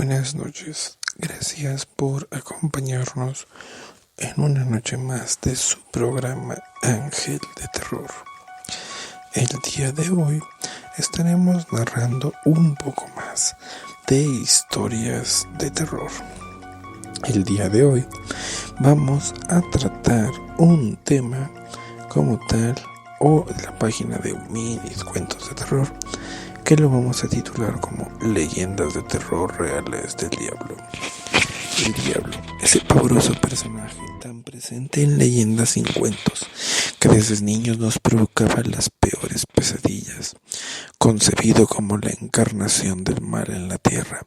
Buenas noches, gracias por acompañarnos en una noche más de su programa Ángel de Terror. El día de hoy estaremos narrando un poco más de historias de terror. El día de hoy vamos a tratar un tema como tal o de la página de Minis Cuentos de Terror, que lo vamos a titular como Leyendas de Terror Reales del Diablo. El diablo, ese pavoroso personaje tan presente en leyendas y cuentos, que desde niños nos provocaba las peores pesadillas, concebido como la encarnación del mal en la tierra.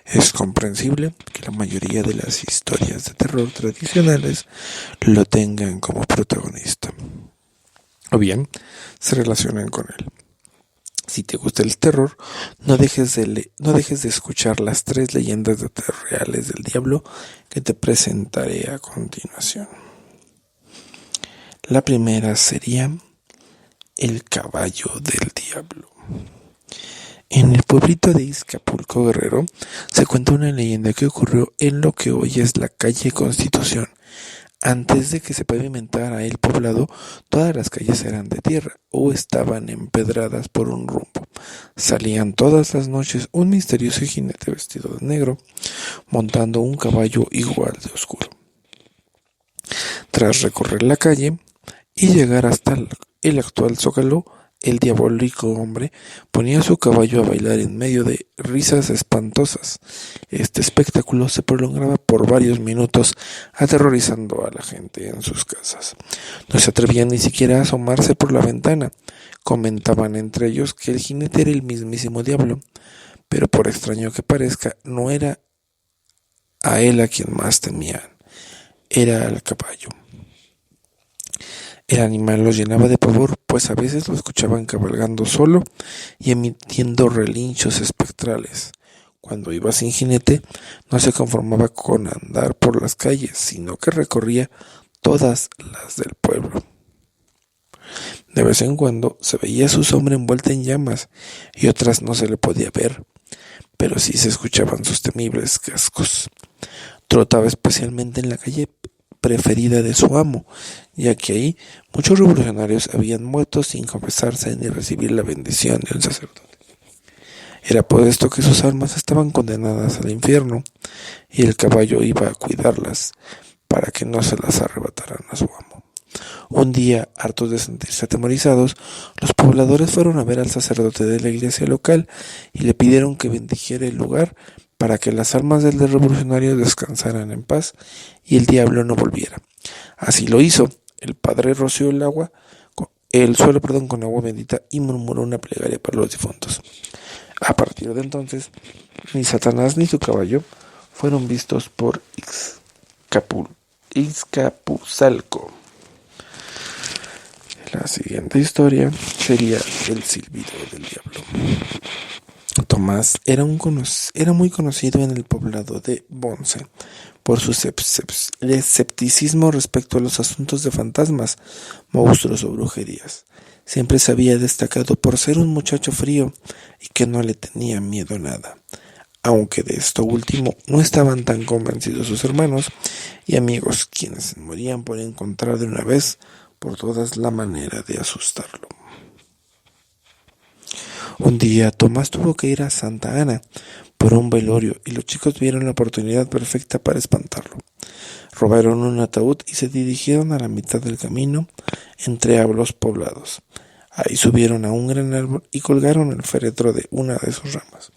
Es comprensible que la mayoría de las historias de terror tradicionales lo tengan como protagonista, o bien se relacionen con él. Si te gusta el terror, no dejes de escuchar las 3 leyendas de terror reales del diablo que te presentaré a continuación. La primera sería el caballo del diablo. En el pueblito de Izcapulco, Guerrero, se cuenta una leyenda que ocurrió en lo que hoy es la calle Constitución. Antes de que se pavimentara el poblado, todas las calles eran de tierra o estaban empedradas por un rumbo. Salían todas las noches un misterioso jinete vestido de negro, montando un caballo igual de oscuro. Tras recorrer la calle y llegar hasta el actual Zócalo, el diabólico hombre ponía su caballo a bailar en medio de risas espantosas. Este espectáculo se prolongaba por varios minutos, aterrorizando a la gente en sus casas. No se atrevían ni siquiera a asomarse por la ventana. Comentaban entre ellos que el jinete era el mismísimo diablo, pero por extraño que parezca, no era a él a quien más temían, era al caballo. El animal los llenaba de pavor, pues a veces lo escuchaban cabalgando solo y emitiendo relinchos espectrales. Cuando iba sin jinete, no se conformaba con andar por las calles, sino que recorría todas las del pueblo. De vez en cuando se veía su sombra envuelta en llamas y otras no se le podía ver, pero sí se escuchaban sus temibles cascos. Trotaba especialmente en la calle preferida de su amo, ya que ahí muchos revolucionarios habían muerto sin confesarse ni recibir la bendición de un sacerdote. Era por esto que sus almas estaban condenadas al infierno, y el caballo iba a cuidarlas para que no se las arrebataran a su amo. Un día, hartos de sentirse atemorizados, los pobladores fueron a ver al sacerdote de la iglesia local y le pidieron que bendijera el lugar para que las almas del revolucionario descansaran en paz y el diablo no volviera. Así lo hizo. El padre roció el suelo con agua bendita y murmuró una plegaria para los difuntos. A partir de entonces, ni Satanás ni su caballo fueron vistos por Izcapuzalco. La siguiente historia sería el silbido del diablo. Tomás era muy conocido en el poblado de Bonce por su escepticismo respecto a los asuntos de fantasmas, monstruos o brujerías. Siempre se había destacado por ser un muchacho frío y que no le tenía miedo a nada. Aunque de esto último no estaban tan convencidos sus hermanos y amigos, quienes morían por encontrar de una vez por todas la manera de asustarlo. Un día Tomás tuvo que ir a Santa Ana por un velorio y los chicos vieron la oportunidad perfecta para espantarlo. Robaron un ataúd y se dirigieron a la mitad del camino entre los poblados. Ahí subieron a un gran árbol y colgaron el féretro de una de sus ramas.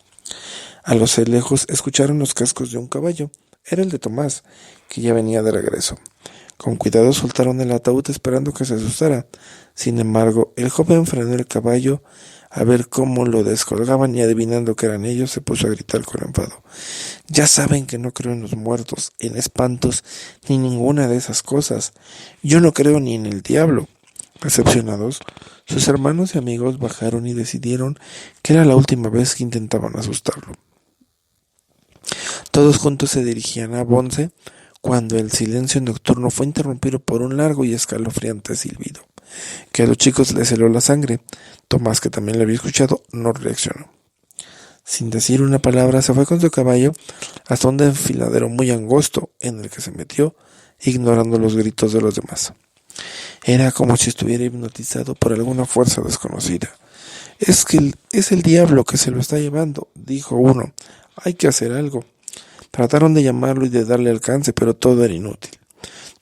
A lo lejos escucharon los cascos de un caballo. Era el de Tomás, que ya venía de regreso. Con cuidado soltaron el ataúd esperando que se asustara. Sin embargo, el joven frenó el caballo a ver cómo lo descolgaban y adivinando que eran ellos, se puso a gritar con enfado. Ya saben que no creo en los muertos, en espantos, ni ninguna de esas cosas. Yo no creo ni en el diablo. Decepcionados, sus hermanos y amigos bajaron y decidieron que era la última vez que intentaban asustarlo. Todos juntos se dirigían a Bonce cuando el silencio nocturno fue interrumpido por un largo y escalofriante silbido, que a los chicos les heló la sangre. Tomás, que también lo había escuchado, no reaccionó. Sin decir una palabra, se fue con su caballo hasta un desfiladero muy angosto, en el que se metió, ignorando los gritos de los demás. Era como si estuviera hipnotizado por alguna fuerza desconocida. Es el diablo que se lo está llevando, dijo uno. Hay que hacer algo. Trataron de llamarlo y de darle alcance, pero todo era inútil.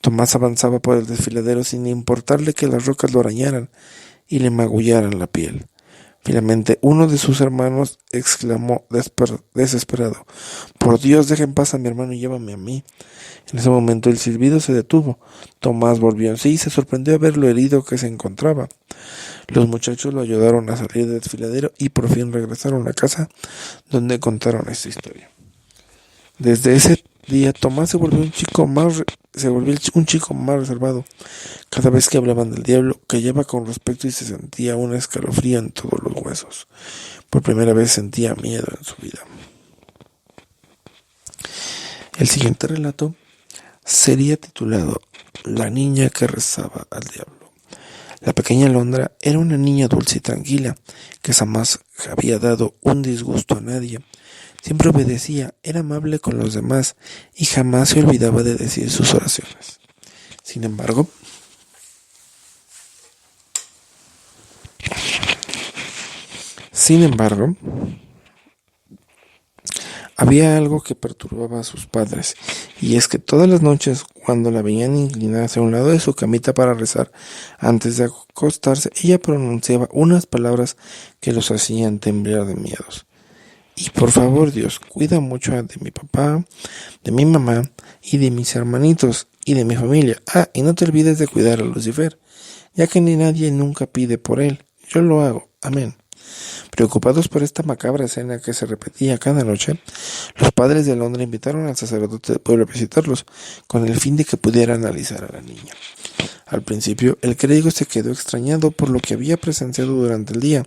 Tomás avanzaba por el desfiladero sin importarle que las rocas lo arañaran y le magullaran la piel. Finalmente, uno de sus hermanos exclamó desesperado: «Por Dios, deja en paz a mi hermano y llévame a mí». En ese momento el silbido se detuvo. Tomás volvió en sí y se sorprendió a ver lo herido que se encontraba. Los muchachos lo ayudaron a salir del desfiladero y por fin regresaron a casa, donde contaron esta historia. Desde ese día, Tomás se volvió un chico más reservado. Cada vez que hablaban del diablo, callaba con respeto y se sentía un escalofrío en todos los huesos. Por primera vez sentía miedo en su vida. El siguiente relato sería titulado La niña que rezaba al diablo. La pequeña Alondra era una niña dulce y tranquila, que jamás había dado un disgusto a nadie. Siempre obedecía, era amable con los demás y jamás se olvidaba de decir sus oraciones. Sin embargo, había algo que perturbaba a sus padres, y es que todas las noches, cuando la veían inclinarse a un lado de su camita para rezar, antes de acostarse, ella pronunciaba unas palabras que los hacían temblar de miedos. Y por favor, Dios, cuida mucho de mi papá, de mi mamá y de mis hermanitos y de mi familia. Ah, y no te olvides de cuidar a Lucifer, ya que ni nadie nunca pide por él. Yo lo hago. Amén. Preocupados por esta macabra escena que se repetía cada noche, los padres de Alondra invitaron al sacerdote del pueblo a visitarlos, con el fin de que pudiera analizar a la niña. Al principio, el clérigo se quedó extrañado por lo que había presenciado durante el día.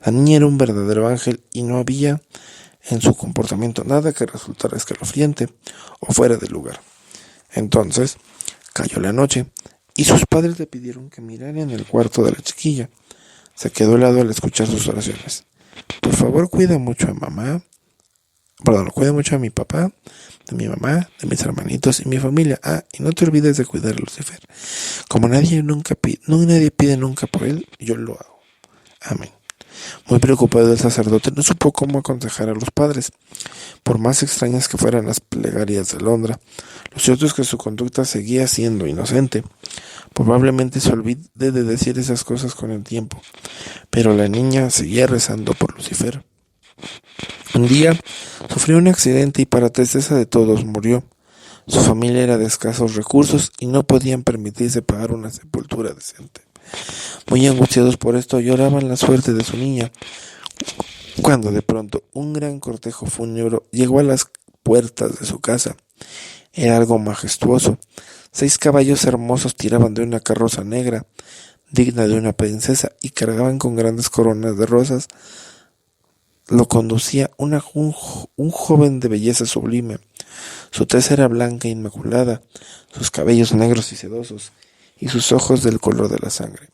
La niña era un verdadero ángel y no había en su comportamiento nada que resultara escalofriante o fuera de lugar. Entonces, cayó la noche y sus padres le pidieron que mirara en el cuarto de la chiquilla. Se quedó helado al escuchar sus oraciones. Por favor, cuida mucho a mi papá, de mi mamá, de mis hermanitos y mi familia. Ah, y no te olvides de cuidar a Lucifer. Como nadie pide nunca por él, yo lo hago. Amén. Muy preocupado, el sacerdote no supo cómo aconsejar a los padres, por más extrañas que fueran las plegarias de Alondra. Lo cierto es que su conducta seguía siendo inocente. Probablemente se olvide de decir esas cosas con el tiempo, pero la niña seguía rezando por Lucifer. Un día sufrió un accidente y para tristeza de todos murió. Su familia era de escasos recursos y no podían permitirse pagar una sepultura decente. Muy angustiados por esto, lloraban la suerte de su niña, cuando de pronto un gran cortejo fúnebre llegó a las puertas de su casa. Era algo majestuoso. 6 caballos hermosos tiraban de una carroza negra, digna de una princesa, y cargaban con grandes coronas de rosas. Lo conducía un joven de belleza sublime. Su tez era blanca e inmaculada, sus cabellos negros y sedosos, y sus ojos del color de la sangre.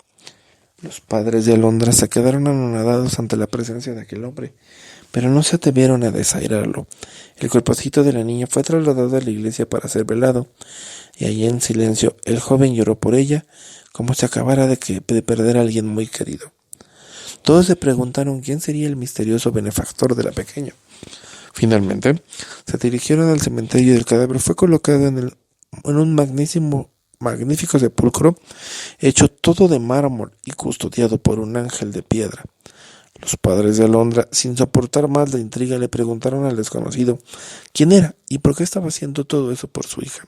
Los padres de Alondra se quedaron anonadados ante la presencia de aquel hombre, pero no se atrevieron a desairarlo. El cuerpecito de la niña fue trasladado a la iglesia para ser velado, y allí en silencio el joven lloró por ella, como si acabara de perder a alguien muy querido. Todos se preguntaron quién sería el misterioso benefactor de la pequeña. Finalmente, se dirigieron al cementerio y el cadáver fue colocado en un magnífico sepulcro, hecho todo de mármol y custodiado por un ángel de piedra. Los padres de Alondra, sin soportar más la intriga, le preguntaron al desconocido quién era y por qué estaba haciendo todo eso por su hija.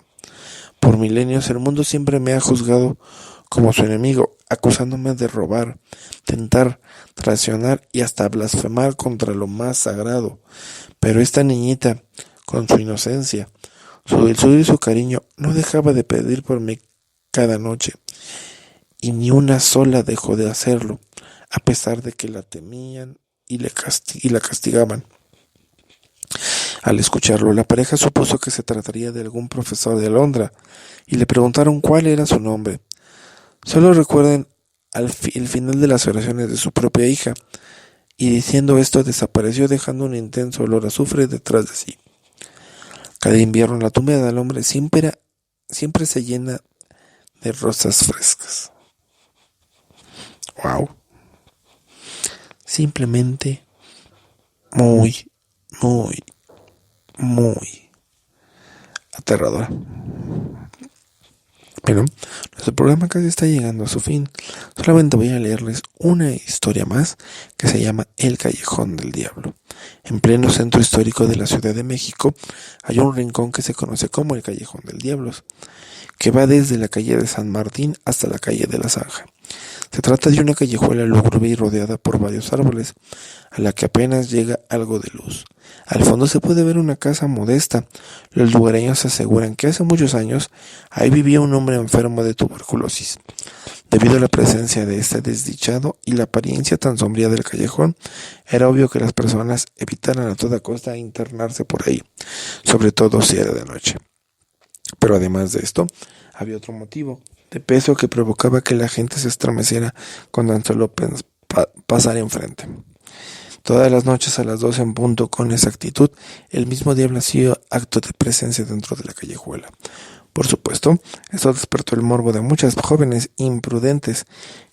Por milenios el mundo siempre me ha juzgado como su enemigo, acusándome de robar, tentar, traicionar y hasta blasfemar contra lo más sagrado. Pero esta niñita, con su inocencia, su dulzura y su cariño, no dejaba de pedir por mí cada noche, y ni una sola dejó de hacerlo, a pesar de que la temían y la castigaban. Al escucharlo, la pareja supuso que se trataría de algún profesor de Alondra, y le preguntaron cuál era su nombre. Solo recuerden el final de las oraciones de su propia hija, y diciendo esto desapareció dejando un intenso olor a azufre detrás de sí. Cada invierno la tumba del hombre siempre se llena de rosas frescas. Wow. Simplemente muy, muy, muy aterradora. Bueno, nuestro programa casi está llegando a su fin. Solamente voy a leerles una historia más que se llama El Callejón del Diablo. En pleno centro histórico de la Ciudad de México hay un rincón que se conoce como el Callejón del Diablo, que va desde la calle de San Martín hasta la calle de la Zanja. Se trata de una callejuela lúgubre y rodeada por varios árboles, a la que apenas llega algo de luz. Al fondo se puede ver una casa modesta. Los lugareños aseguran que hace muchos años ahí vivía un hombre enfermo de tuberculosis. Debido a la presencia de este desdichado y la apariencia tan sombría del callejón, era obvio que las personas evitaran a toda costa internarse por ahí, sobre todo si era de noche. Pero además de esto, había otro motivo de peso que provocaba que la gente se estremeciera con tan solo pasar enfrente. Todas las noches a las 12 en punto, con exactitud, el mismo diablo hacía acto de presencia dentro de la callejuela. Por supuesto, esto despertó el morbo de muchas jóvenes imprudentes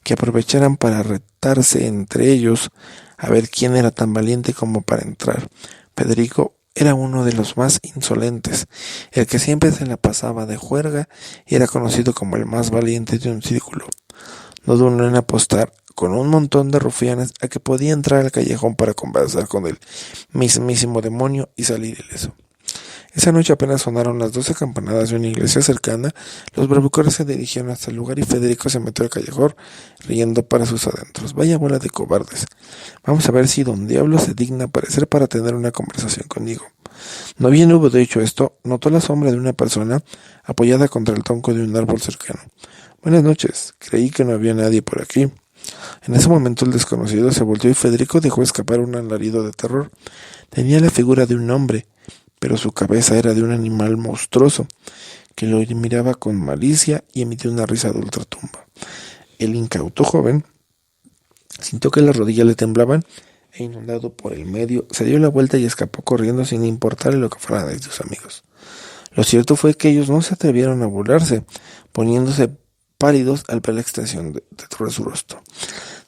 que aprovecharan para retarse entre ellos a ver quién era tan valiente como para entrar. Federico era uno de los más insolentes, el que siempre se la pasaba de juerga y era conocido como el más valiente de un círculo. No dudó en apostar con un montón de rufianes a que podía entrar al callejón para conversar con el mismísimo demonio y salir ileso. Esa noche apenas sonaron las 12 campanadas de una iglesia cercana, los bravucones se dirigieron hasta el lugar y Federico se metió al callejón riendo para sus adentros. Vaya bola de cobardes. Vamos a ver si don Diablo se digna aparecer para tener una conversación conmigo. No bien hubo dicho esto, notó la sombra de una persona apoyada contra el tronco de un árbol cercano. Buenas noches, creí que no había nadie por aquí. En ese momento el desconocido se volteó y Federico dejó escapar un alarido de terror. Tenía la figura de un hombre, pero su cabeza era de un animal monstruoso, que lo miraba con malicia y emitió una risa de ultratumba. El incauto joven sintió que las rodillas le temblaban e inundado por el medio, se dio la vuelta y escapó corriendo sin importarle lo que fueran de sus amigos. Lo cierto fue que ellos no se atrevieron a burlarse, poniéndose pálidos al ver la extensión de su rostro.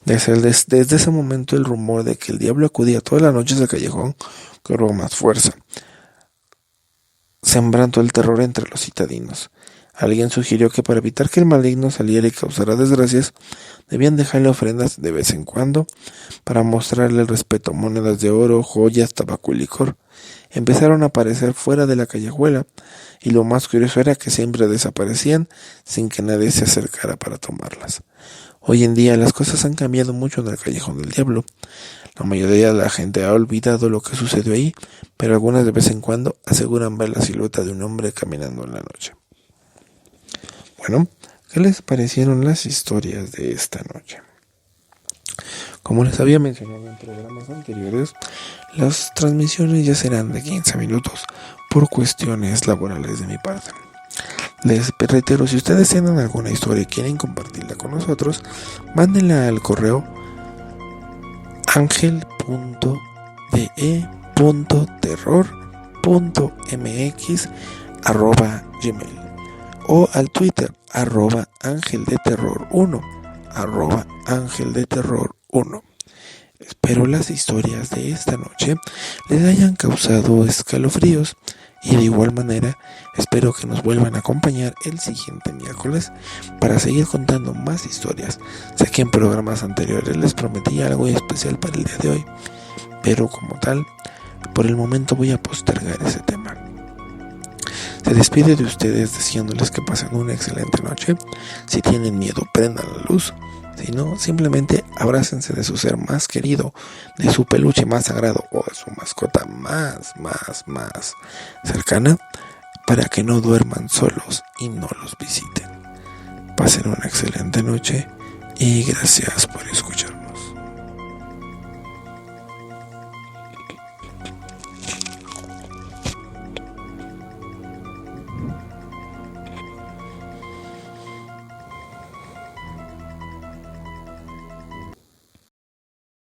Desde ese momento el rumor de que el diablo acudía todas las noches al callejón cobró más fuerza, sembrando el terror entre los citadinos. Alguien sugirió que para evitar que el maligno saliera y causara desgracias, debían dejarle ofrendas de vez en cuando para mostrarle el respeto, monedas de oro, joyas, tabaco y licor. Empezaron a aparecer fuera de la callejuela, y lo más curioso era que siempre desaparecían sin que nadie se acercara para tomarlas. Hoy en día las cosas han cambiado mucho en el Callejón del Diablo. La mayoría de la gente ha olvidado lo que sucedió ahí, pero algunas de vez en cuando aseguran ver la silueta de un hombre caminando en la noche. Bueno, ¿qué les parecieron las historias de esta noche? Como les había mencionado en programas anteriores, las transmisiones ya serán de 15 minutos por cuestiones laborales de mi parte. Les reitero, si ustedes tienen alguna historia y quieren compartirla con nosotros, mándenla al correo angel.de.terror.mx@gmail o al Twitter @angeldeterror1 @angeldeterror1. Espero las historias de esta noche les hayan causado escalofríos y de igual manera espero que nos vuelvan a acompañar el siguiente miércoles para seguir contando más historias. Sé que en programas anteriores les prometí algo especial para el día de hoy, pero como tal, por el momento voy a postergar ese tema. Se despide de ustedes deseándoles que pasen una excelente noche. Si tienen miedo, prendan la luz. Si no, simplemente abrácense de su ser más querido, de su peluche más sagrado o de su mascota más cercana, para que no duerman solos y no los visiten. Pasen una excelente noche y gracias por escuchar.